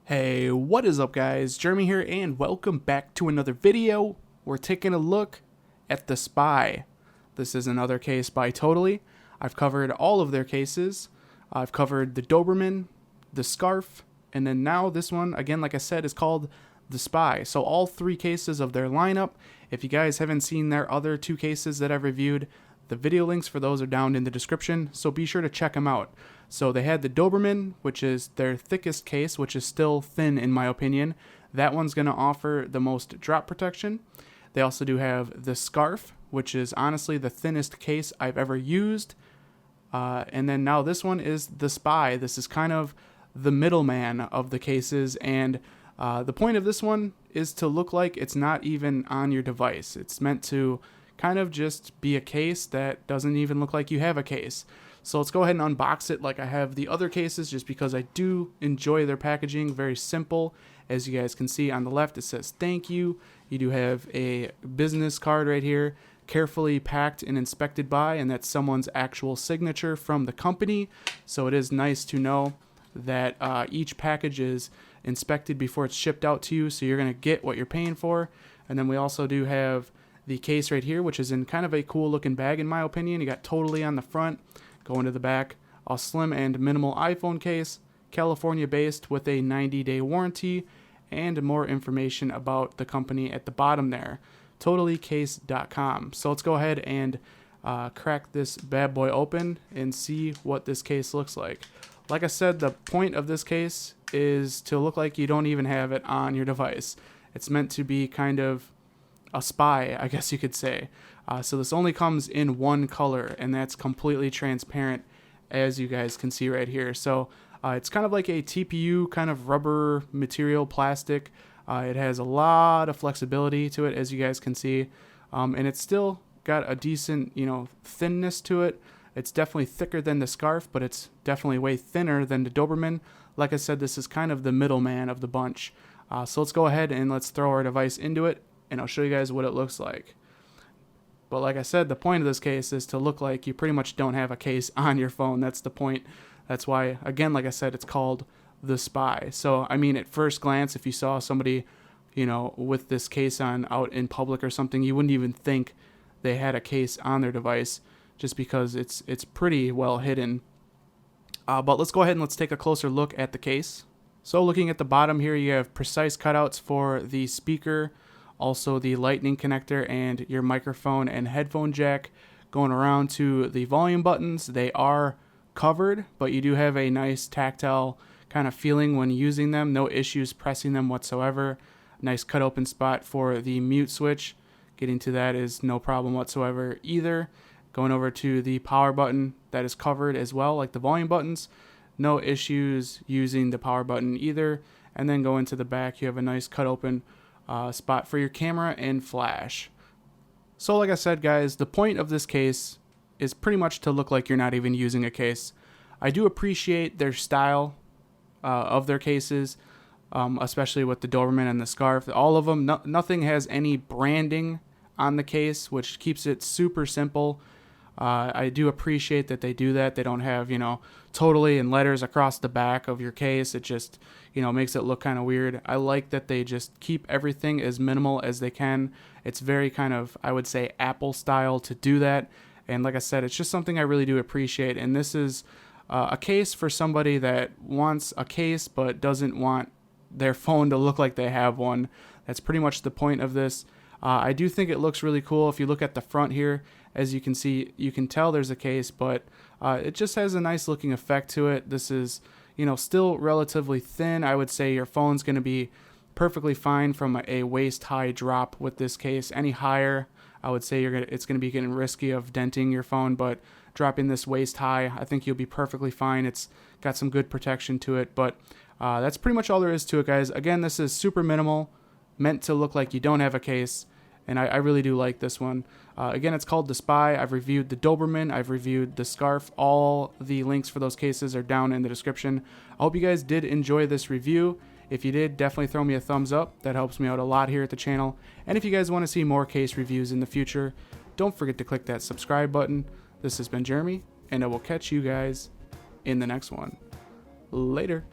Hey, what is up guys? Jeremy here and welcome back to another video. We're taking a look at The Spy. This is another case by Totallee. I've covered all of their cases. I've covered the Doberman, the Scarf, and then now this one, again like I said, is called The Spy. So all three cases of their lineup. If you guys haven't seen their other two cases that I've reviewed, the video links for those are down in the description, so be sure to check them out. So they had the Doberman, which is their thickest case, which is still thin in my opinion. That one's going to offer the most drop protection. They also do have the Scarf, which is honestly the thinnest case I've ever used. And then now this one is the Spy. This is kind of the middleman of the cases, and the point of this one is to look like it's not even on your device. It's meant to kind of just be a case that doesn't even look like you have a case. So let's go ahead and unbox it like I have the other cases, just because I do enjoy their packaging. Very simple. As you guys can see on the left, it says thank you. You do have a business card right here, carefully packed and inspected by, and that's someone's actual signature from the company. So it is nice to know that each package is inspected before it's shipped out to you, so you're going to get what you're paying for. And then we also do have the case right here, which is in kind of a cool looking bag in my opinion. You got Totallee on the front, going to the back, a slim and minimal iPhone case, California based with a 90-day warranty, and more information about the company at the bottom there, TotalleeCase.com. So let's go ahead and crack this bad boy open and see what this case looks like. Like I said, the point of this case is to look like you don't even have it on your device. It's meant to be kind of a spy, I guess you could say. So this only comes in one color, and that's completely transparent, as you guys can see right here. So it's kind of like a TPU kind of rubber material plastic. It has a lot of flexibility to it, as you guys can see, and it's still got a decent, thinness to it. It's definitely thicker than the Scarf, but it's definitely way thinner than the Doberman. Like I said, this is kind of the middleman of the bunch. So let's go ahead and let's throw our device into it, and I'll show you guys what it looks like. But like I said, the point of this case is to look like you pretty much don't have a case on your phone. That's the point. That's why, again, like I said, it's called The Spy. So, I mean, at first glance, if you saw somebody, with this case on out in public or something, you wouldn't even think they had a case on their device, just because it's pretty well hidden. But let's go ahead and let's take a closer look at the case. So looking at the bottom here, you have precise cutouts for the speaker, also the lightning connector, and your microphone and headphone jack. Going around to the volume buttons, they are covered, but you do have a nice tactile kind of feeling when using them. No issues pressing them whatsoever. Nice cut open spot for the mute switch. Getting to that is no problem whatsoever either. Going over to the power button, that is covered as well, like the volume buttons. No issues using the power button either. And then going to the back, you have a nice cut open spot for your camera and flash. So like I said, guys, the point of this case is pretty much to look like you're not even using a case. I do appreciate their style of their cases, especially with the Doberman and the Scarf. All of them, nothing has any branding on the case, which keeps it super simple. I do appreciate that they do that. They don't have, Totallee and letters across the back of your case. It just, makes it look kind of weird. I like that they just keep everything as minimal as they can. It's very kind of, I would say, Apple style to do that. And like I said, it's just something I really do appreciate. And this is a case for somebody that wants a case but doesn't want their phone to look like they have one. That's pretty much the point of this. I do think it looks really cool. If you look at the front here, as you can see, you can tell there's a case, but it just has a nice looking effect to it. This is, still relatively thin. I would say your phone's going to be perfectly fine from a waist high drop with this case. Any higher, I would say it's going to be getting risky of denting your phone, but dropping this waist high, I think you'll be perfectly fine. It's got some good protection to it, but that's pretty much all there is to it, guys. Again, this is super minimal, meant to look like you don't have a case. And I really do like this one. Again, it's called The Spy. I've reviewed the Doberman. I've reviewed the Scarf. All the links for those cases are down in the description. I hope you guys did enjoy this review. If you did, definitely throw me a thumbs up. That helps me out a lot here at the channel. And if you guys want to see more case reviews in the future, don't forget to click that subscribe button. This has been Jeremy, and I will catch you guys in the next one. Later.